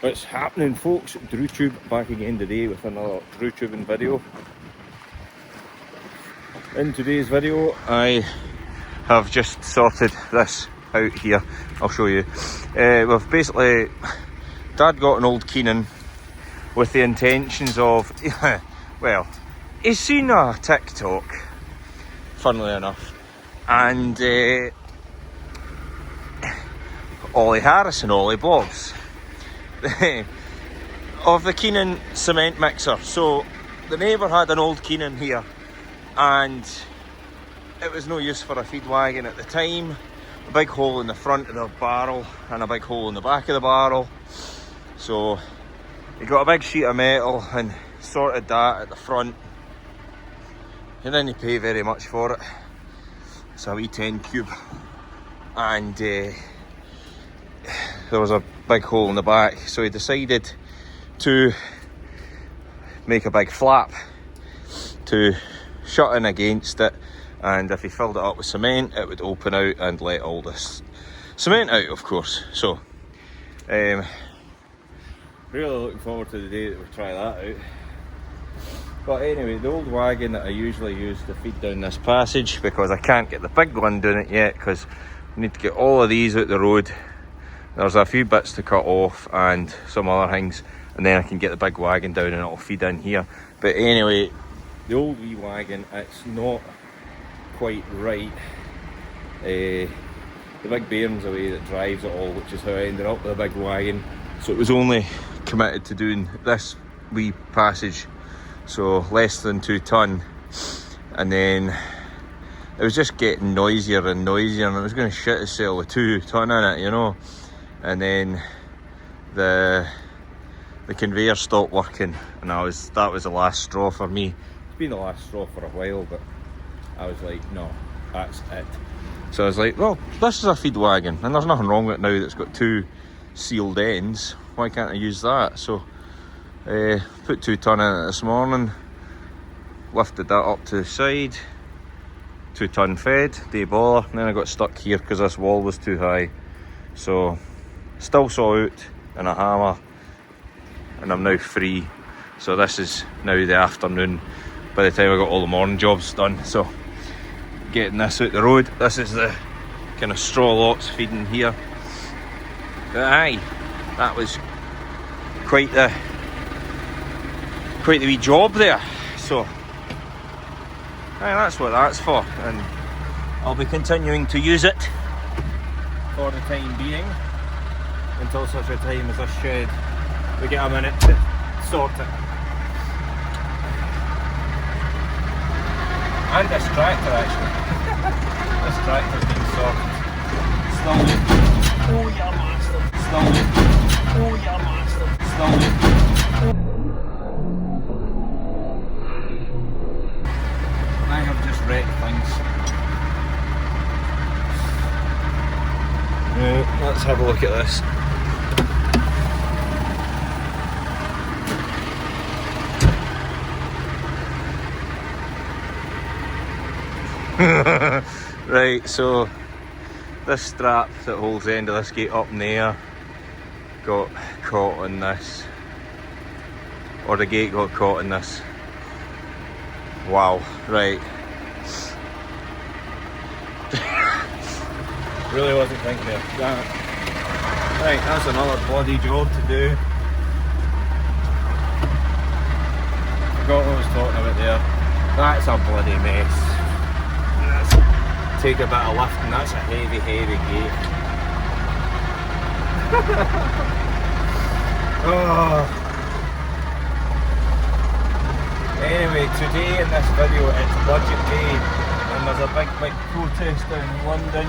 What's happening, folks? DrewTube back again today with another DrewTubing video. In today's video I have just sorted this out here. I'll show you. We've basically, Dad got an old Keenan with the intentions of well, he's seen a TikTok, funnily enough, and Ollie Harris and Ollie Bobs of the Keenan cement mixer. So the neighbour had an old Keenan here and it was no use for a feed wagon at the time. A big hole in the front of the barrel and a big hole in the back of the barrel. So he got a big sheet of metal and sorted that at the front. He didn't pay very much for it. It's a wee 10 cube. And there was a big hole in the back, so he decided to make a big flap to shut in against it, and if he filled it up with cement it would open out and let all this cement out, of course. So really looking forward to the day that we try that out. But anyway, the old wagon that I usually use to feed down this passage, because I can't get the big one doing it yet because I need to get all of these out the road. There's a few bits to cut off and some other things, and then I can get the big wagon down and it'll feed in here. But anyway, the old wee wagon, it's not quite right. The big bearing's away that drives it all, which is how I ended up with a big wagon. So it was only committed to doing this wee passage, so less than 2 tonne, and then it was just getting noisier and noisier, and it was going to shit itself with 2 tonne in it, you know. And then the conveyor stopped working, and that was the last straw for me. It's been the last straw for a while, but I was like, no, that's it. So I was like, well, this is a feed wagon, and there's nothing wrong with it now that's got 2 sealed ends. Why can't I use that? So put 2 tonne in it this morning, lifted that up to the side, 2 tonne fed, day bother, and then I got stuck here because this wall was too high. So still saw out in a hammer, and I'm now free. So this is now the afternoon by the time I got all the morning jobs done. So getting this out the road. This is the kind of straw lots feeding here. But aye, that was quite the wee job there. So aye, that's what that's for, and I'll be continuing to use it for the time being until such a time as this shed we get a minute to sort it. And this tractor, actually. This tractor's been sorted. Slowly. Oh, you're master. Slowly. Oh, you're master. Slowly. I have just wrecked things. Let's have a look at this. Right, so this strap that holds the end of this gate up in the air got caught in this, or the gate got caught in this. Wow, right. Really wasn't thinking of that. Right, that's another bloody job to do. Forgot what I was talking about there. That's a bloody mess. Take a bit of lifting, that's a heavy gate. Oh. Anyway, today in this video it's budget day, and there's a big protest down in London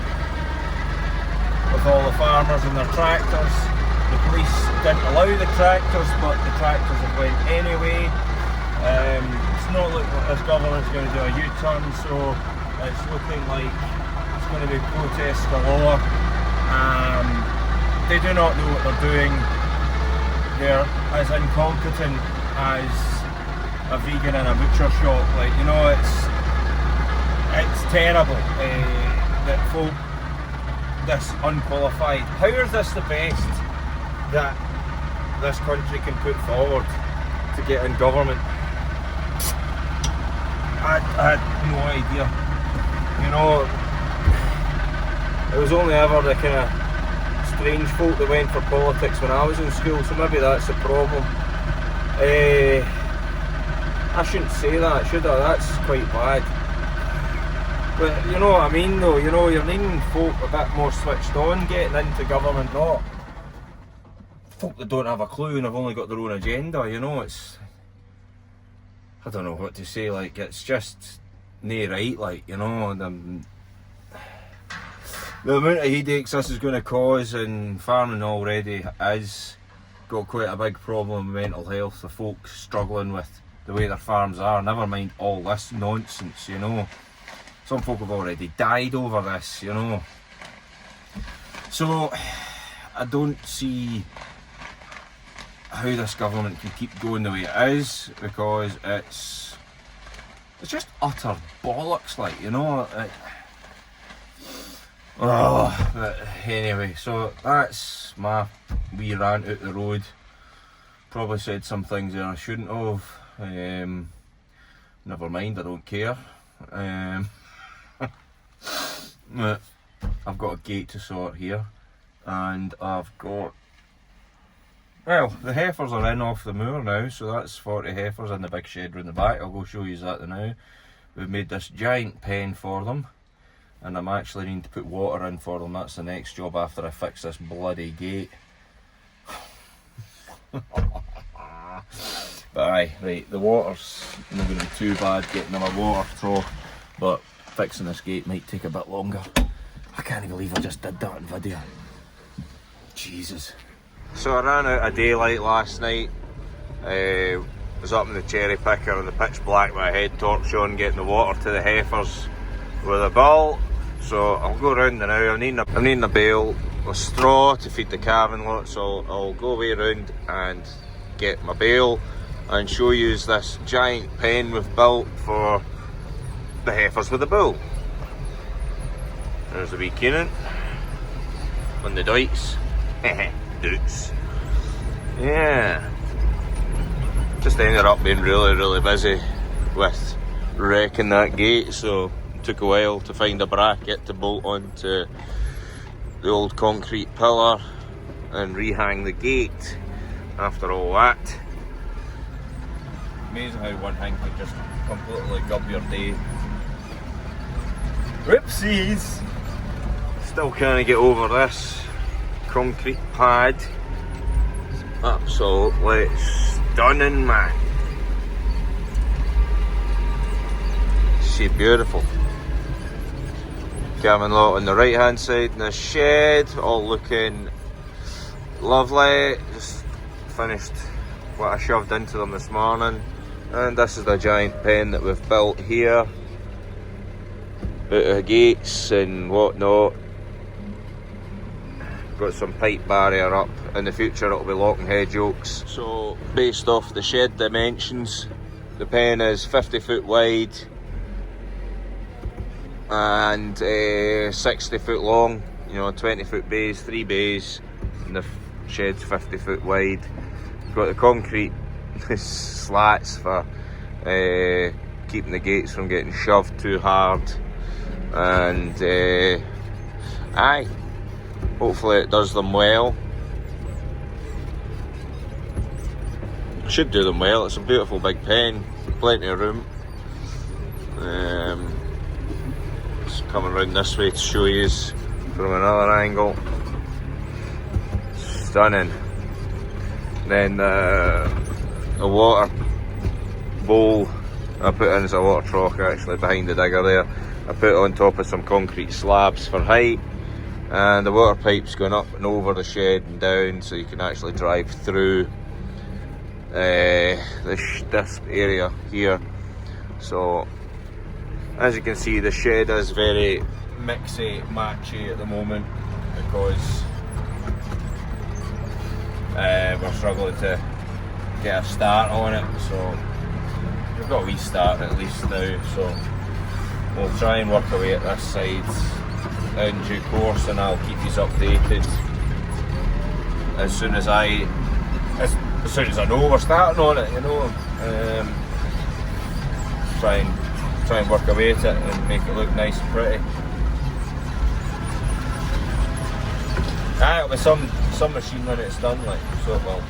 with all the farmers and their tractors. The police didn't allow the tractors, but the tractors have went anyway. It's not looking like this government's going to do a U-turn, so it's looking like it's going to be protests galore. They do not know what they're doing. They're as incompetent as a vegan in a butcher shop. Like, you know, it's terrible that folk this unqualified. How is this the best that this country can put forward to get in government. I had no idea. You know, it was only ever the kind of strange folk that went for politics when I was in school, so maybe that's the problem. I shouldn't say that, should I? That's quite bad. But you know what I mean though, you know, you're needing folk a bit more switched on getting into government, not folk that don't have a clue and have only got their own agenda, you know. It's, I don't know what to say, like, it's just nae right, like, you know. The amount of headaches this is going to cause, and farming already is got quite a big problem with mental health, the folks struggling with the way their farms are, never mind all this nonsense, you know. Some folk have already died over this, you know. So I don't see how this government can keep going the way it is, because it's just utter bollocks, like, you know. But anyway, so that's my wee rant out the road. Probably said some things that I shouldn't have. Never mind, I don't care. But I've got a gate to sort here, and I've got, well, the heifers are in off the moor now, so that's 40 heifers in the big shed round the back. I'll go show you that now. We've made this giant pen for them, and I'm actually needing to put water in for them. That's the next job after I fix this bloody gate. But aye, right, the water's not going to be too bad getting them a water trough, but fixing this gate might take a bit longer. I can't believe I just did that in video. Jesus. So I ran out of daylight last night. Was up in the cherry picker in the pitch black with a head torch on, getting the water to the heifers with a bowl. So I'll go round now. I'm needing a bale with straw to feed the calving lot, so I'll go away round and get my bale and show you this giant pen we've built for the heifers with the bull. There's the wee Keenan on the dikes. Dukes. Yeah. Just ended up being really busy with wrecking that gate, so it took a while to find a bracket to bolt onto the old concrete pillar and rehang the gate after all that. Amazing how one thing can just completely gub your day. Whoopsies! Still can't get over this concrete pad. Absolutely stunning, man. See, beautiful. Calving lot on the right hand side in the shed, all looking lovely. Just finished what I shoved into them this morning, and this is the giant pen that we've built here. Out of gates and whatnot. Got some pipe barrier up. In the future it'll be lock and hedge yokes. So based off the shed dimensions, the pen is 50 foot wide and 60 foot long. You know, 20 foot bays, 3 bays, and the shed's 50 foot wide. Got the concrete slats for keeping the gates from getting shoved too hard, and aye, hopefully it does them well. Should do them well. It's a beautiful big pen, plenty of room. Just coming around this way to show you from another angle. Stunning. Then a water bowl I put in as a water trough actually behind the digger there. I put it on top of some concrete slabs for height, and the water pipe's going up and over the shed and down, so you can actually drive through this area here. So as you can see, the shed is very mixy matchy at the moment because we're struggling to get a start on it. So we've got a wee start at least now, so we'll try and work away at this side in due course, and I'll keep you updated as soon as I as soon as I know we're starting on it, you know, try and work away at it and make it look nice and pretty. It'll be some machine when it's done, like, so it will.